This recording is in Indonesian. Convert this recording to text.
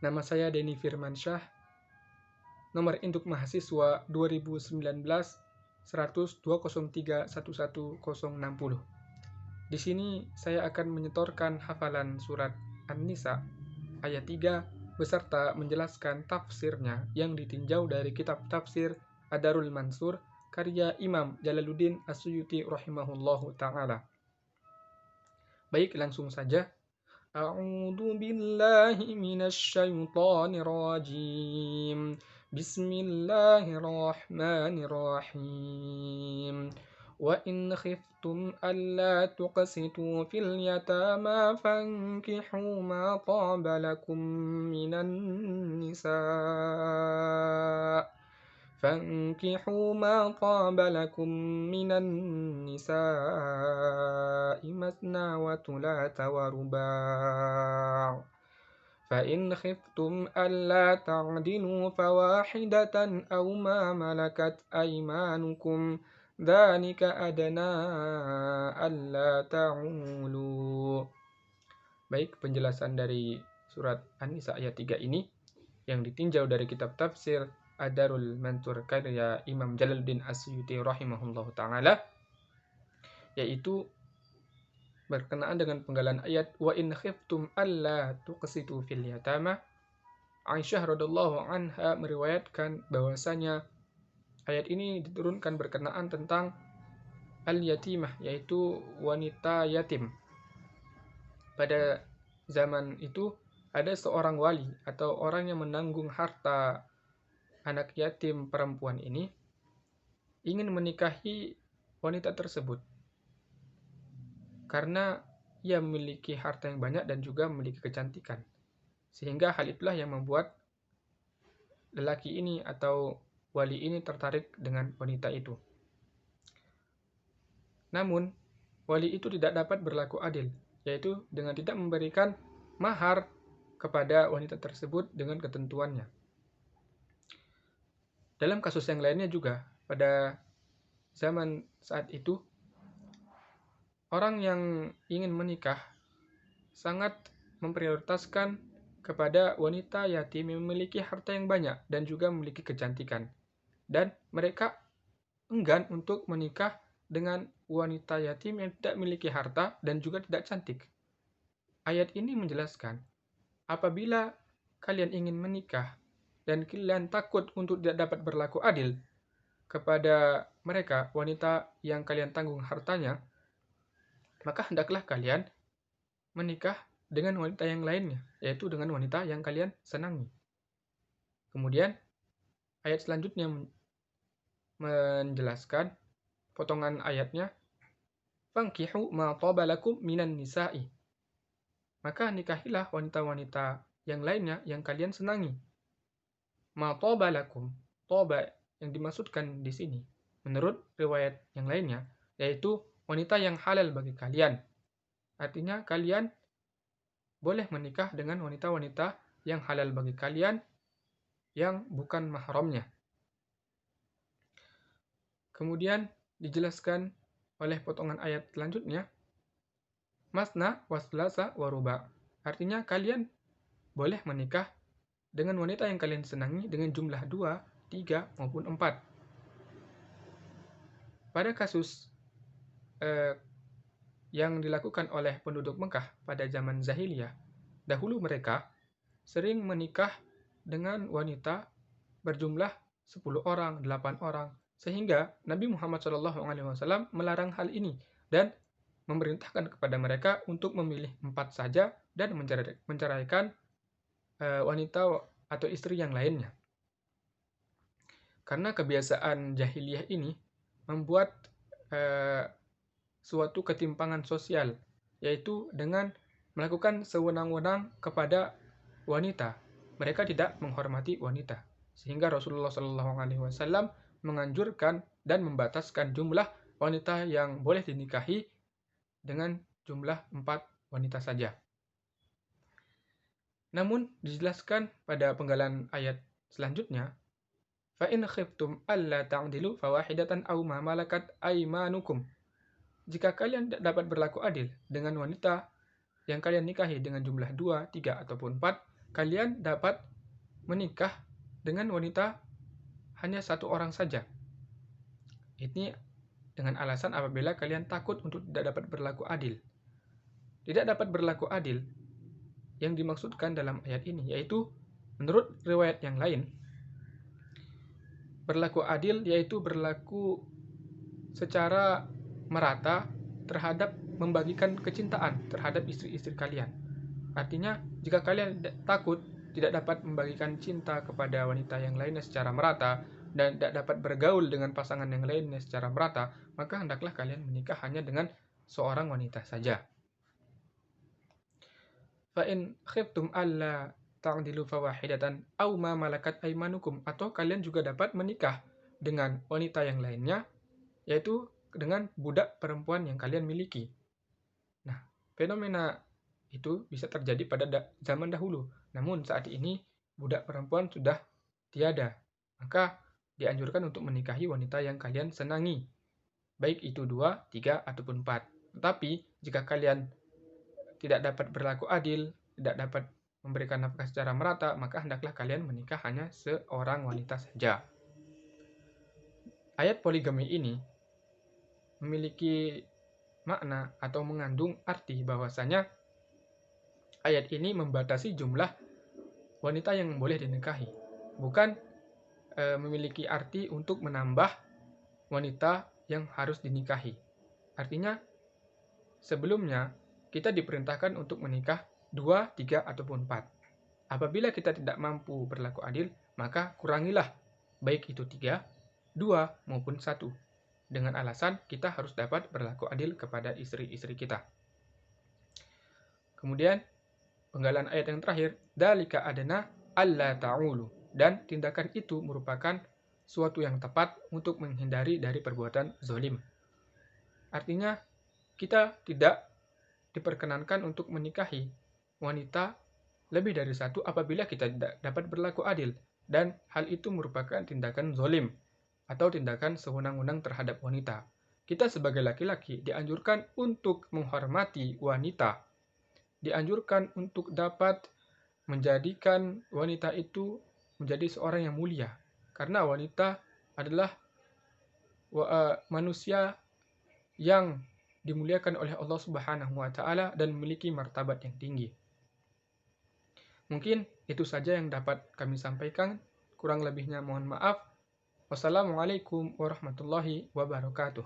Nama saya Denny Firmansyah, nomor induk mahasiswa 2019 100 203 11060. Di sini saya akan menyetorkan hafalan surat An-Nisa ayat 3 beserta menjelaskan tafsirnya yang ditinjau dari kitab tafsir Ad-Darul Mansur karya Imam Jalaluddin As-Suyuti rahimahullahu ta'ala. Baik, langsung saja. A'udzu billahi minasy syaithanir rajim. Bismillahirrahmanirrahim. Wa in khiftum alla tuqsitu fil yatama fankihu ma taba lakum minan nisa' فانكحوا ما طاب لكم من النساء مثنى وثلاث ورباع فإن خفتم ألا تعدلوا فواحدة أو ما ملكت أيمانكم ذلك أدنى ألا تعولوا. Baik, penjelasan dari surat An-Nisa ayat 3 ini yang ditinjau dari kitab tafsir Ad-Darul Mansur karya Imam Jalaluddin As-Suyuti rahimahullahu ta'ala, yaitu berkenaan dengan penggalan ayat wa in khiftum alla tuqsitu fil yatama. Aisyah radhiyallahu anha meriwayatkan bahwasanya ayat ini diturunkan berkenaan tentang al-yatimah, yaitu wanita yatim. Pada zaman itu ada seorang wali atau orang yang menanggung harta anak yatim perempuan ini ingin menikahi wanita tersebut karena ia memiliki harta yang banyak dan juga memiliki kecantikan, sehingga hal itulah yang membuat lelaki ini atau wali ini tertarik dengan wanita itu. Namun wali itu tidak dapat berlaku adil, yaitu dengan tidak memberikan mahar kepada wanita tersebut dengan ketentuannya. Dalam kasus yang lainnya juga, pada zaman saat itu, orang yang ingin menikah sangat memprioritaskan kepada wanita yatim yang memiliki harta yang banyak dan juga memiliki kecantikan. Dan mereka enggan untuk menikah dengan wanita yatim yang tidak memiliki harta dan juga tidak cantik. Ayat ini menjelaskan, apabila kalian ingin menikah dan kalian takut untuk tidak dapat berlaku adil kepada mereka, wanita yang kalian tanggung hartanya, maka hendaklah kalian menikah dengan wanita yang lainnya, yaitu dengan wanita yang kalian senangi. Kemudian, ayat selanjutnya menjelaskan potongan ayatnya, fankihu ma taba lakum minan nisa'i. Maka nikahilah wanita-wanita yang lainnya yang kalian senangi. Ma taba lakum, toba yang dimaksudkan di sini menurut riwayat yang lainnya yaitu wanita yang halal bagi kalian. Artinya kalian boleh menikah dengan wanita-wanita yang halal bagi kalian yang bukan mahramnya. Kemudian dijelaskan oleh potongan ayat selanjutnya, masna waslasa waruba. Artinya kalian boleh menikah dengan wanita yang kalian senangi dengan jumlah 2, 3, maupun 4. Pada kasus yang dilakukan oleh penduduk Mekah pada zaman Zahiliyah, dahulu mereka sering menikah dengan wanita berjumlah 10 orang, 8 orang, sehingga Nabi Muhammad SAW melarang hal ini dan memerintahkan kepada mereka untuk memilih 4 saja dan menceraikan wanita atau istri yang lainnya. Karena kebiasaan jahiliyah ini membuat suatu ketimpangan sosial, yaitu dengan melakukan sewenang-wenang kepada wanita. Mereka tidak menghormati wanita, sehingga Rasulullah SAW menganjurkan dan membataskan jumlah wanita yang boleh dinikahi dengan jumlah 4 wanita saja. Namun dijelaskan pada penggalan ayat selanjutnya, fa in khiftum alla ta'dilu fawahidatan aw ma malakat aymanukum. Jika kalian tidak dapat berlaku adil dengan wanita yang kalian nikahi dengan jumlah 2, 3 ataupun 4, kalian dapat menikah dengan wanita hanya satu orang saja. Ini dengan alasan apabila kalian takut untuk tidak dapat berlaku adil. Tidak dapat berlaku adil yang dimaksudkan dalam ayat ini yaitu menurut riwayat yang lain, berlaku adil yaitu berlaku secara merata terhadap membagikan kecintaan terhadap istri-istri kalian. Artinya, jika kalian takut tidak dapat membagikan cinta kepada wanita yang lainnya secara merata dan tidak dapat bergaul dengan pasangan yang lainnya secara merata, maka hendaklah kalian menikah hanya dengan seorang wanita saja. Fa in khiftum alla ta'dilu fawahidatan aw ma malakat aymanukum, atau kalian juga dapat menikah dengan wanita yang lainnya, yaitu dengan budak perempuan yang kalian miliki. Nah, fenomena itu bisa terjadi pada zaman dahulu. Namun saat ini budak perempuan sudah tiada. Maka dianjurkan untuk menikahi wanita yang kalian senangi. Baik itu 2, 3, ataupun 4. Tetapi jika kalian tidak dapat berlaku adil, tidak dapat memberikan nafkah secara merata, maka hendaklah kalian menikah hanya seorang wanita saja. Ayat poligami ini memiliki makna atau mengandung arti bahwasanya ayat ini membatasi jumlah wanita yang boleh dinikahi, bukan memiliki arti untuk menambah wanita yang harus dinikahi. Artinya, sebelumnya kita diperintahkan untuk menikah 2, 3, ataupun 4. Apabila kita tidak mampu berlaku adil, maka kurangilah, baik itu 3, 2, maupun 1. Dengan alasan kita harus dapat berlaku adil kepada istri-istri kita. Kemudian, penggalan ayat yang terakhir, dalika adana alla ta'ulu, dan tindakan itu merupakan suatu yang tepat untuk menghindari dari perbuatan zalim. Artinya, kita tidak diperkenankan untuk menikahi wanita lebih dari satu apabila kita tidak dapat berlaku adil, dan hal itu merupakan tindakan zalim atau tindakan sewenang-wenang terhadap wanita. Kita sebagai laki-laki dianjurkan untuk menghormati wanita, dianjurkan untuk dapat menjadikan wanita itu menjadi seorang yang mulia, karena wanita adalah manusia yang dimuliakan oleh Allah Subhanahu wa taala dan memiliki martabat yang tinggi. Mungkin itu saja yang dapat kami sampaikan, kurang lebihnya mohon maaf. Wassalamualaikum warahmatullahi wabarakatuh.